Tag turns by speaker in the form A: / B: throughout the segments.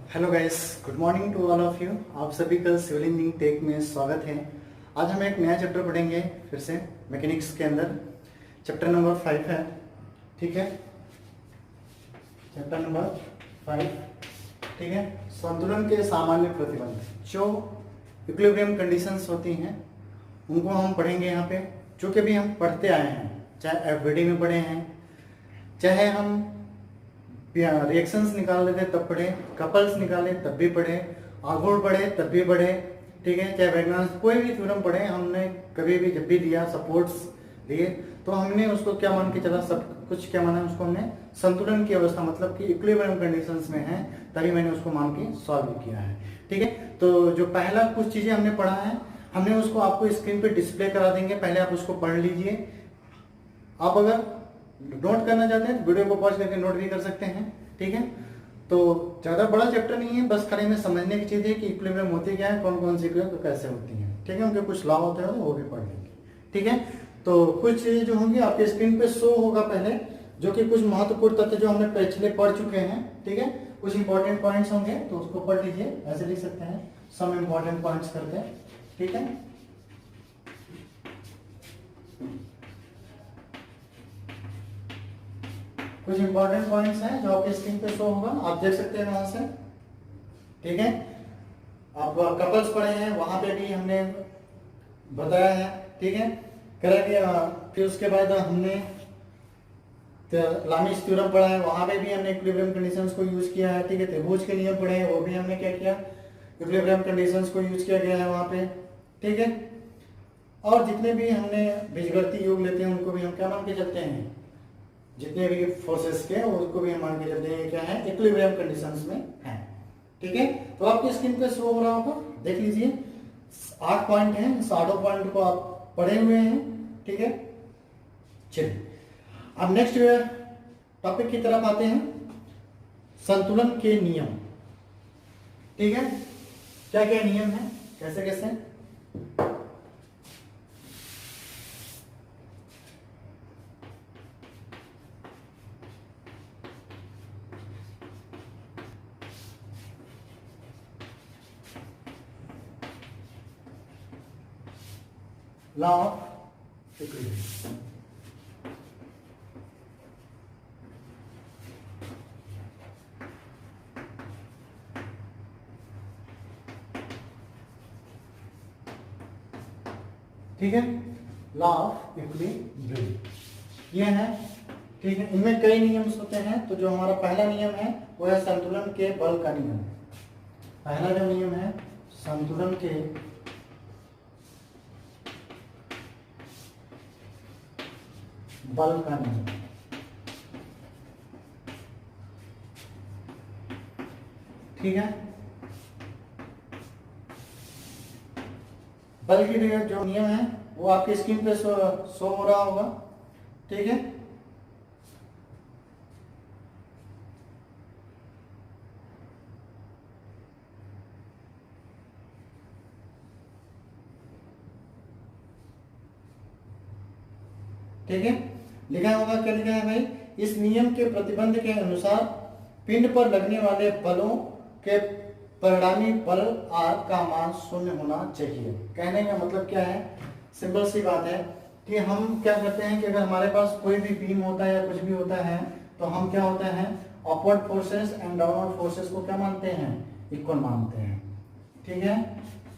A: Hello guys, good morning to all of you. आप सभी का सिविल इंजीनियरिंग टेक में स्वागत है। आज हम एक नया चैप्टर पढ़ेंगे फिर से मैकेनिक्स के अंदर। चैप्टर नंबर 5 है, ठीक है। चैप्टर नंबर 5, ठीक है। संतुलन के सामान्य प्रतिबंध, जो इक्विलिब्रियम कंडीशंस होती हैं उनको हम पढ़ेंगे यहाँ पे। जो कि भी हम पढ़ते आए हैं, चाहे एफबीडी में पढ़े हैं, चाहे हम रिएक्शंस निकाल लेते तब पढ़े, कपल्स निकाले तब भी पढ़े, आघूर्ण पढ़े तब भी पढ़े, ठीक है। चाहे वैगनास कोई भी थ्योरम पढ़े, हमने कभी भी जब भी दिया सपोर्ट्स दिए तो हमने उसको क्या मान के चला, सब कुछ क्या माना उसको हमने संतुलन की अवस्था, मतलब कि इक्विलिब्रियम कंडीशंस में है, तभी मैंने उसको मान के सॉल्व किया है, ठीक है। तो जो पहला कुछ चीजें हमने पढ़ा है, हमने उसको आपको स्क्रीन पे डिस्प्ले करा देंगे, पहले आप उसको पढ़ लीजिए। आप अगर नोट करना चाहते हैं तो वीडियो को पॉज करके नोट भी कर सकते हैं, ठीक है। तो ज्यादा बड़ा चैप्टर नहीं है, बस खाली में समझने की चीज है कि इक्विलिब्रियम होती क्या है, कौन कौन सी इक्विलिब्रियम कैसे होती है, ठीक है। उनके कुछ लॉ होते हैं वो भी पढ़ लेंगे, ठीक है। तो कुछ चीजें जो होंगी आपके स्क्रीन पे शो होगा पहले, जो कि कुछ महत्वपूर्ण तथ्य जो हमने पिछले पढ़ चुके हैं, ठीक है। कुछ इंपॉर्टेंट पॉइंट्स होंगे तो उसको पढ़ लीजिए, ऐसे लिख सकते हैं सम इंपॉर्टेंट पॉइंट्स करके, ठीक है। कुछ इंपॉर्टेंट पॉइंट्स हैं जो आपके स्क्रीन पे शो होगा, आप देख सकते हैं वहां से, ठीक है। आप कपल्स पढ़े हैं, वहां पे भी हमने बताया है, ठीक है। करा दिया। फिर उसके बाद हमने लामिस थ्योरम पढ़ा है, वहां पे भी हमने इक्विलिब्रियम कंडीशंस को यूज किया है, ठीक है। त्रिभुज के नियम पढ़े हैं, वो भी हमने क्या किया, इक्विलिब्रियम कंडीशंस को यूज किया गया है वहां पे, ठीक है। और जितने भी हमने बीजगणितीय योग लेते हैं उनको भी हम क्या मान के चलते हैं, जितने भी फोर्सेस के उसको भी हम मान के चलते हैं क्या है, इक्विलिब्रियम कंडीशंस में है, ठीक है। तो आपकी स्क्रीन पे शो हो रहा होगा, देख लीजिए। 8 पॉइंट हैं, इस 8 पॉइंट को आप पढ़े हुए हैं, ठीक है। चलिए अब नेक्स्ट टॉपिक की तरफ आते हैं, संतुलन के नियम, ठीक है। क्या क्या नियम है, कैसे कैसे, लॉ ऑफ इक्विलिब्रियम, ठीक है। लॉ ऑफ इक्विलिब्रियम ये है, ठीक है। इनमें कई नियम होते हैं, तो जो हमारा पहला नियम है वो है संतुलन के बल का नियम। पहला जो नियम है संतुलन के बल का नियम, ठीक है। बल की जो नियम है वो आपकी स्क्रीन पे शो हो रहा होगा, ठीक है। ठीक है, लिखा होगा, क्या लिखा है भाई, इस नियम के प्रतिबंध के अनुसार पिंड पर लगने वाले बलों के परिणामी बल R का मान 0 होना चाहिए। कहने का मतलब क्या है, सिंपल सी बात है कि हम क्या करते हैं कि अगर हमारे पास कोई भी बीम होता है या कुछ भी होता है तो हम क्या होता है, upward forces and downward forces को क्या मानते हैं, इक्वल मानते हैं, ठीक है।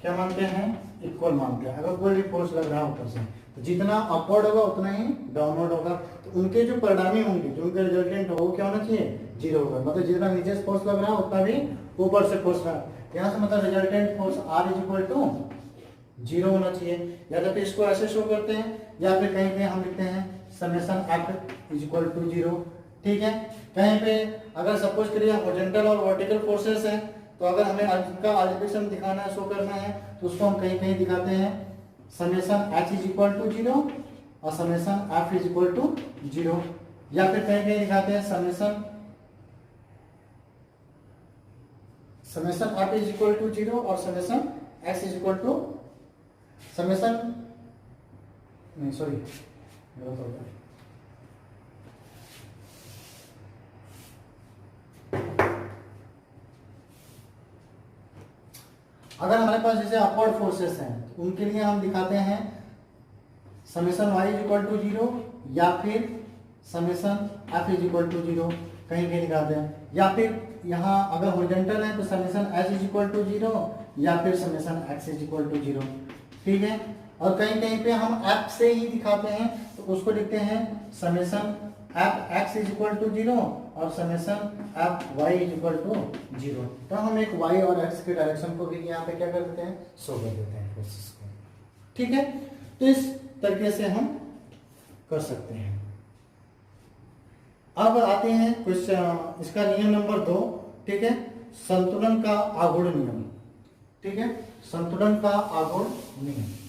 A: क्या मानते हैं, इक्वल मानते हैं। अगर कोई भी फोर्स लग रहा है ऊपर से तो जितना अपवर्ड होगा उतना ही डाउनवर्ड होगा, तो उनके जो परिणामी होंगे, जो उनका रिजल्टेंट होगा वो क्या होना चाहिए, 0 होगा। मतलब जितना नीचे से फोर्स लग रहा है उतना भी ऊपर से फोर्स रहा है, यहाँ से मतलब रिजल्टेंट फोर्स R = 0 होना चाहिए। या तो फिर इसको ऐसे शो करते हैं, या फिर कहीं पे हम लिखते हैं समेशन F = 0, ठीक है। कहीं पे अगर सपोज करिए हॉरिजॉन्टल और वर्टिकल फोर्सेस है, तो अगर हमें इसका अल्टीमेटम दिखाना है, शो करना है, तो उसको हम कहीं कहीं दिखाते हैं समेशन H = 0 और समेशन F = 0, या फिर कहीं कहीं दिखाते हैं समेशन F = 0 और समेशन X समेशन नहीं सॉरी गलत हो गया, अगर हमारे पास जैसे अपवर्ड फोर्सेस हैं तो उनके लिए हम दिखाते हैं summation y is equal to 0 या फिर summation f is equal to 0, कहीं कहीं दिखाते हैं, या फिर यहाँ अगर हॉरिजॉन्टल है तो summation h is equal to 0 या फिर summation x is equal to 0, ठीक है। और कहीं कहीं पे हम f से ही दिखाते हैं तो उसको लिखते हैं summation f x is equal to 0 और summation f y is equal to 0। तो हम एक y और x के डायरेक्शन को भी यहाँ पे क्या कर देते हैं, शो कर देते हैं फोर्सेस को, ठीक है। तो इस तरीके से हम कर सकते हैं। अब आते हैं क्वेश्चन, इसका नियम नंबर 2, ठीक है, संतुलन का आघूर्ण नियम, ठीक है, संतुलन का आघूर्ण नियम।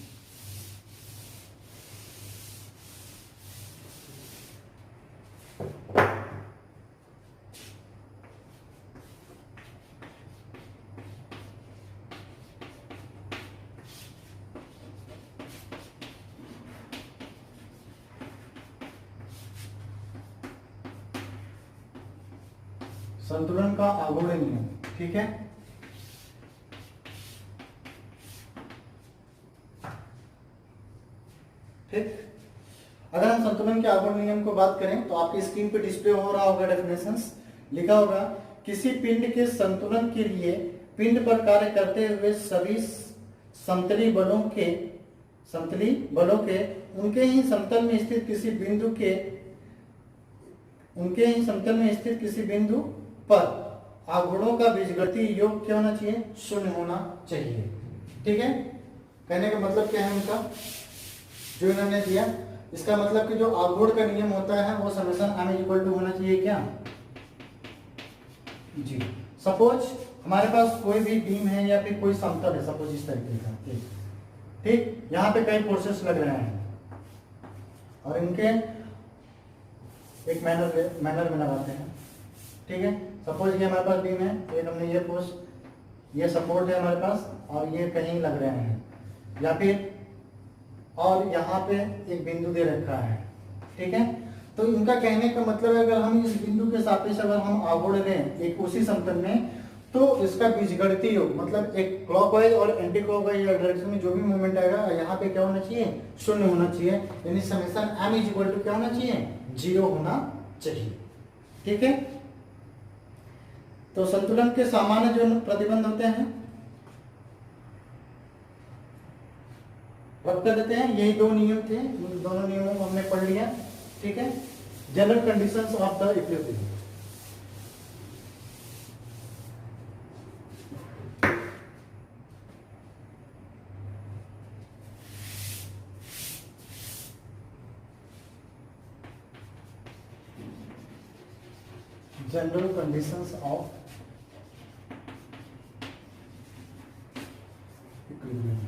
A: संतुलन का आघूर्ण नियम, ठीक है। ठीक, अगर हम संतुलन के आघूर्ण नियम को बात करें तो आपकी स्क्रीन पे डिस्प्ले हो रहा होगा डेफिनेशंस, लिखा होगा किसी पिंड के संतुलन के लिए पिंड पर कार्य करते हुए सभी समतली बलों के उनके ही समतल में स्थित किसी बिंदु पर आघूर्णों का बीजगणितीय योग क्या होना चाहिए, शून्य होना चाहिए, ठीक है। कहने का मतलब क्या है उनका जो इन्होंने दिया, इसका मतलब कि जो आघूर्ण का नियम होता है वो समेशन m इक्वल टू होना चाहिए क्या जी। सपोज हमारे पास कोई भी बीम है या फिर कोई समतल है, सपोज इस तरीके का, ठीक, यहाँ पे कई फोर्सेस लग रहे हैं और इनके एक मैनर में लगाते हैं, ठीक है। सपोज ये हमारे पास बीम है, एक हमने ये फोर्स, ये सपोर्ट है हमारे पास और ये कहीं लग रहे हैं, या फिर और यहाँ पे एक बिंदु दे रखा है, ठीक है। तो इनका कहने का मतलब है अगर हम इस बिंदु के सापेक्ष अगर हम आघूर्ण लें एक उसी समतल में तो इसका बीजगणितीय योग मतलब एक क्लॉकवाइज और एंटी क्लॉकवाइज डायरेक्शन में जो भी मूवमेंट आएगा यहाँ पे क्या होना चाहिए, शून्य होना चाहिए, यानी summation m is equal to क्या होना चाहिए, 0 होना चाहिए, ठीक है। तो संतुलन के सामान्य जो प्रतिबंध होते हैं रख कर देते हैं, यही दो नियम थे, उन दोनों नियमों को हमने पढ़ लिया, ठीक है। General conditions of the equilibrium, general conditions of equilibrium,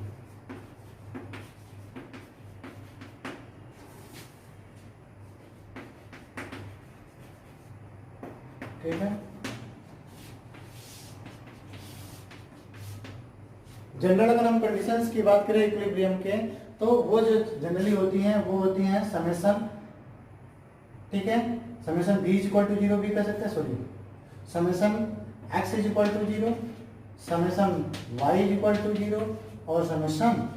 A: ठीक है। जनरल अगर हम कंडीशंस की बात करें इक्विलिब्रियम के तो वो जो जनरली होती हैं वो होती हैं समेशन, ठीक है, summation v is equal to 0 भी कह सकते हैं, sorry summation x is equal to 0, summation y is equal to 0 और summation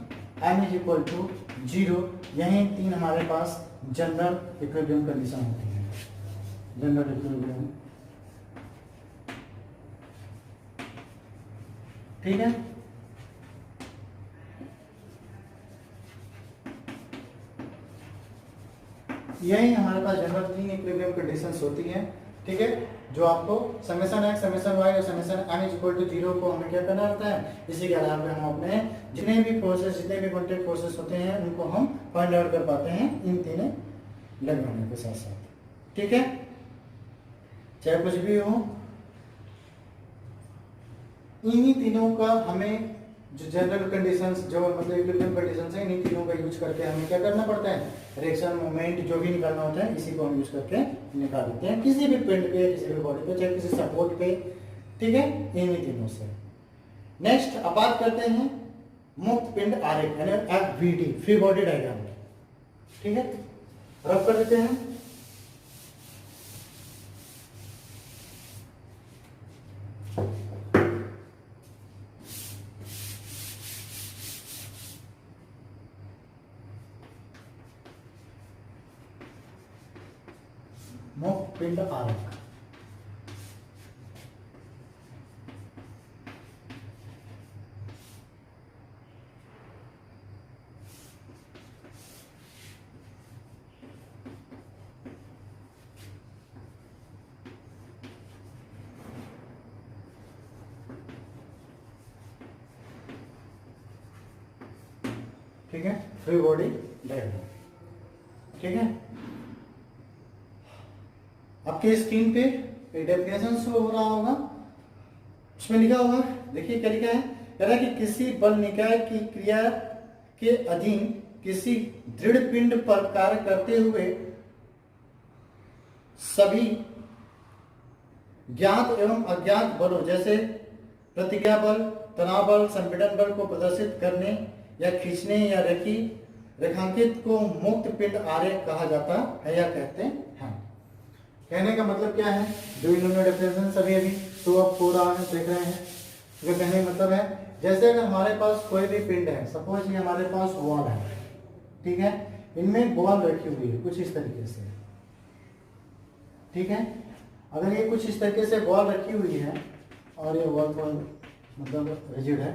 A: m is equal to 0। यही तीन हमारे पास जनरल इक्विलिब्रियम कंडीशन होती है, जनरल इक्विलिब्रियम, ठीक है। यही हमारे पास जनरल तीन इक्विलिब्रियम कंडीशंस होती हैं, ठीक है, जो आपको समेशन x, समेशन y और summation m is equal to 0 को हमें क्या करना रहता है, इसी के आधार पर हम अपने जितने भी फोर्सेस, जितने भी कॉन्टैक्ट फोर्सेस होते हैं उनको हम फाइंड आउट कर पाते हैं इन तीनों लगवाने के साथ साथ, ठीक है। चाहे कुछ भी हो, इन्हीं तीनों का हमें जो जनरल कंडीशंस जो मतलब इक्विलिब्रियम कंडीशंस है इन्हीं तीनों का यूज करके हमें क्या करना पड़ता है, रिएक्शन मोमेंट जो भी निकालना होता है इसी को हम यूज करके निकाल देते हैं किसी भी पिंड पे, किसी भी बॉडी पे, चाहे किसी सपोर्ट पे, ठीक है, इन्हीं तीनों से। नेक्स्ट अब बात करते हैं मुक्त पिंड आरेख यानी FBD, फ्री बॉडी डायग्राम, ठीक है, रफ कर देते हैं। मुक्त पिंड आरेख। ठीक है, फ्री बॉडी डायग्राम। ठीक है, आपके स्क्रीन पे एक डेफिनेशन शो हो रहा होगा, उसमें लिखा होगा, देखिए क्या लिखा है, कह रहा है कि किसी बल निकाय की क्रिया के अधीन किसी दृढ़ पिंड पर कार्य करते हुए सभी ज्ञात एवं अज्ञात बलों जैसे प्रतिक्रिया बल, तनाव बल, संपीड़न बल को प्रदर्शित करने या खींचने या रेखांकित को मुक्त पिंड आरेख कहा जाता है या कहते हैं। कहने का मतलब क्या है, जो इन्होंने डेफिनेशन सभी अभी तो अब हो रहा है, देख रहे हैं। जो कहने का मतलब है, जैसे अगर हमारे पास कोई भी पिंड है, सपोज ये हमारे पास बॉल है, ठीक है, इनमें बॉल रखी हुई है कुछ इस तरीके से, ठीक है। अगर ये कुछ इस तरीके से बॉल रखी हुई है और ये बॉल थोड़ा मतलब रिजिड है,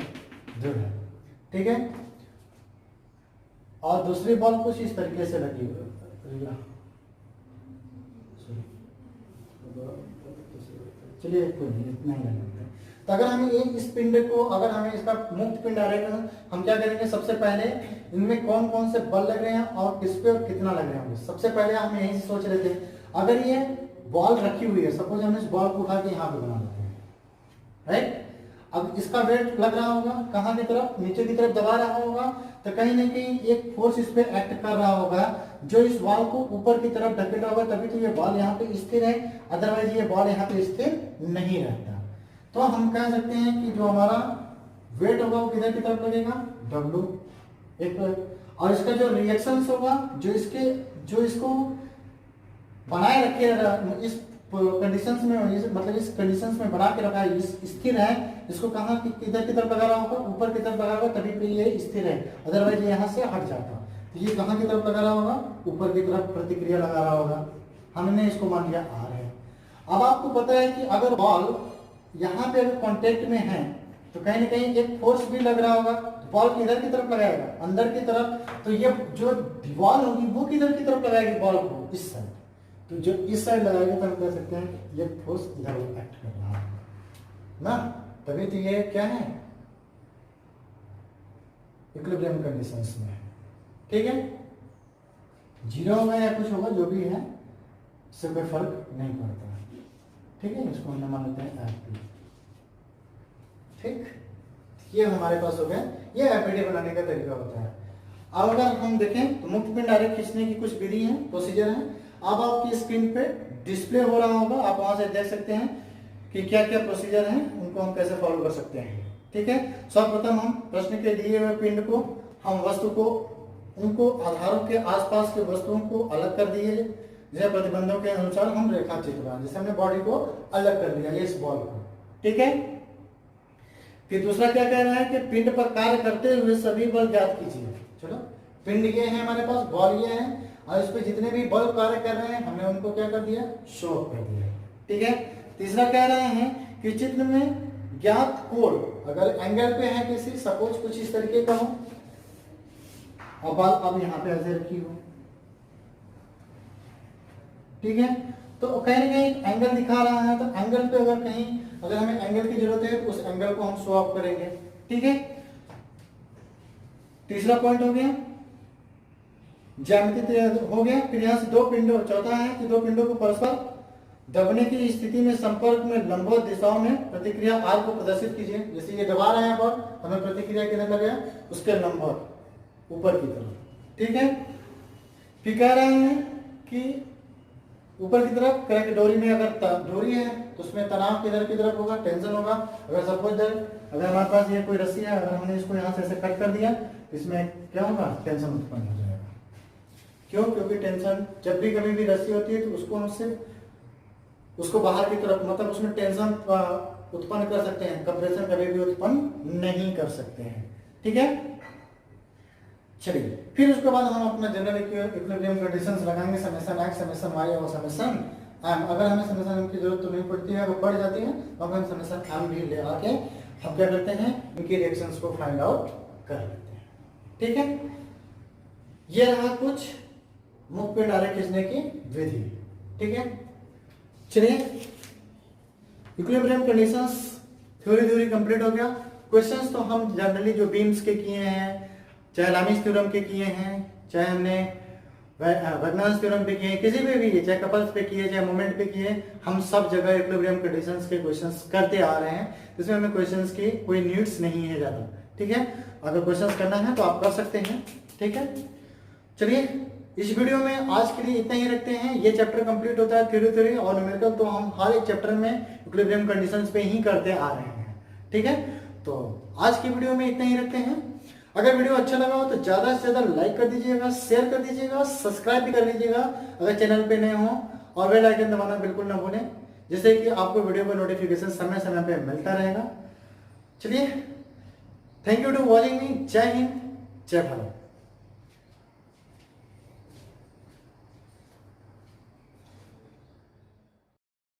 A: दृढ़ है, ठीक है, और दूसरी बॉल कुछ इस तरीके से लगी हुई है, चलिए कोई नहीं, इतना ही लगता है। तो अगर हमें एक इस पिंड को, अगर हमें इसका मुक्त पिंड आरेख, हम क्या करेंगे, सबसे पहले इनमें कौन कौन से बल लग रहे हैं और किस पे और कितना लग रहे होंगे। सबसे पहले हम यही सोच रहे थे, अगर ये बॉल रखी हुई है, सपोज हम इस बॉल को उठा के यहाँ पे बना लेते हैं, राइट। अब इसका वेट लग रहा होगा कहाँ की तरफ, नीचे की तरफ दबा रहा होगा, तो कहीं ना कहीं एक फोर्स इस पे एक्ट कर रहा होगा जो इस बॉल को ऊपर की तरफ धकेला होगा, तभी तो ये बॉल यहाँ पे स्थिर है, अदरवाइज ये बॉल यहाँ पे स्थिर नहीं रहता। तो हम कह सकते हैं कि जो हमारा वेट होगा वो किधर की तरफ लगेगा, W एक, और इसका जो रिएक्शंस होगा, जो इसको बनाए रखे इस कंडीशंस में, मतलब इस कंडीशंस में बना के रखा है, स्थिर है, इसको कहाँ किधर की तरफ लगा रहा होगा, ऊपर की तरफ लगा होगा, तभी पे ये स्थिर है, अदरवाइज यहाँ से हट जाता। तो ये कहाँ की तरफ लगा रहा होगा, ऊपर की तरफ प्रतिक्रिया लगा रहा होगा, हमने इसको मान लिया R है। अब आपको पता है कि अगर बॉल यहाँ पे अगर कॉन्टेक्ट में है तो कहीं ना कहीं एक फोर्स भी लग रहा होगा, बॉल किधर की तरफ लगाएगा, अंदर की तरफ, तो ये जो दीवार होगी वो किधर की तरफ लगाएगी बॉल को, इस साइड। तो जो इस साइड लगाएगी तो हम कह सकते हैं ये फोर्स इधर एक्ट कर रहा है ना, तभी तो ये क्या है, इक्विलिब्रियम कंडीशंस में है, ठीक है। जीरो होगा या कुछ होगा, जो भी है इससे कोई फर्क नहीं पड़ता, ठीक है। इसको हमने मान लेते हैं F2, ठीक। ये हमारे पास हो गया, ये एफबीडी बनाने का तरीका होता है। अब अगर हम देखें तो मुक्त पिंड आरेख खींचने की कुछ विधि है, प्रोसीजर है। अब आपकी स्क्रीन पे डिस्प्ले हो रहा होगा, आप वहां से देख सकते हैं कि क्या क्या प्रोसीजर है, उनको हम कैसे फॉलो कर सकते हैं, ठीक है। सर्वप्रथम हम प्रश्न के दिए हुए पिंड को, हम वस्तु को, उनको आधारों के आसपास के वस्तुओं को अलग कर दिए, जैसे प्रतिबंधों के अनुसार हम रेखा चित्र बनाए, जैसे हमने बॉडी को अलग कर लिया, ये इस बॉल को, ठीक है। फिर दूसरा क्या कह रहा है कि पिंड पर कार्य करते हुए सभी बल ज्ञात कीजिए। चलो, पिंड ये है हमारे पास, बॉल ये है, और इस पे जितने भी बल कार्य कर रहे हैं हमने उनको क्या कर दिया, शो कर दिया, ठीक है। तीसरा कह रहे हैं कि चित्र में ज्ञात कोण अगर एंगल पे है किसी, सपोज कुछ इस तरीके का हो, और बॉल अब यहाँ पे ऐसे रखी हो, ठीक है, तो कहीं ना कहीं एंगल दिखा रहा है, तो एंगल पे अगर कहीं अगर हमें एंगल की जरूरत है तो उस एंगल को हम शो ऑफ करेंगे, ठीक है। तीसरा पॉइंट हो गया ज्यामिति हो गया। फिर यहाँ से दो पिंडों, चौथा है कि दो पिंडों को परस्पर दबने की स्थिति में संपर्क में लंबवत दिशाओं में प्रतिक्रिया R को प्रदर्शित कीजिए। जैसे ये दबा रहे हैं बॉल, हमें प्रतिक्रिया किधर लगेगा, उसके लंबवत ऊपर की तरफ, ठीक है। फिर कह रहे हैं कि ऊपर की तरफ करेक्ट डोरी में, अगर डोरी है तो उसमें तनाव किधर की तरफ होगा, टेंशन होगा। अगर सपोज अगर हमारे पास ये कोई रस्सी है, अगर हमने इसको यहाँ से ऐसे कट कर दिया, इसमें क्या होगा, टेंशन उत्पन्न हो जाएगा। क्यों? क्योंकि टेंशन जब भी कभी भी रस्सी होती है तो उसको हम सिर्फ उसको बाहर की तरफ, मतलब उसमें टेंशन उत्पन्न कर सकते हैं, कंप्रेशन कभी भी उत्पन्न नहीं कर सकते हैं, ठीक है। चलिए, फिर उसके बाद हम अपना जनरल इक्विलिब्रियम कंडीशंस लगाएंगे, समेशन x, समेशन y और समेशन एम, अगर हमें समेशन एम की जरूरत तो नहीं पड़ती है, अगर पड़ जाती है तो हम समेशन एम भी ले आके हम क्या करते हैं, इनकी रिएक्शंस को फाइंड आउट कर लेते हैं। ठीक है, ये रहा कुछ मुख पे डायरेक्ट खींचने की विधि। ठीक है, चलिए इक्विलिब्रियम कंडीशंस थ्योरी कंप्लीट हो गया। क्वेश्चंस तो हम जनरली जो बीम्स के किए हैं, चाहे लामिस थ्योरम के किए हैं, चाहे हमने वैगनास थ्योरम पे किए, किसी पे भी, चाहे कपल्स पे किए, चाहे मोमेंट पे किए, हम सब जगह इक्विलिब्रियम कंडीशंस के क्वेश्चंस करते आ रहे हैं। इसमें हमें क्वेश्चंस की कोई नीड्स नहीं है ज्यादा। ठीक है, अगर क्वेश्चंस करना है तो आप कर सकते हैं। ठीक है, चलिए इस वीडियो में आज के लिए इतना ही रखते हैं। ये चैप्टर कंप्लीट होता है थ्योरी और न्यूमेरिकल, तो हम हर एक चैप्टर में इक्विलिब्रियम कंडीशंस पे ही करते आ रहे हैं। ठीक है, तो आज की वीडियो में इतना ही रखते हैं। अगर वीडियो अच्छा लगा हो तो ज्यादा से ज्यादा लाइक कर दीजिएगा, शेयर कर दीजिएगा, सब्सक्राइब भी कर लीजिएगा अगर चैनल पे नए हो, और बेल आइकन दबाना बिल्कुल ना भूलें, जिससे कि आपको वीडियो का नोटिफिकेशन समय समय पे मिलता रहेगा। चलिए, thank you to watching me. जय हिंद, जय भारत।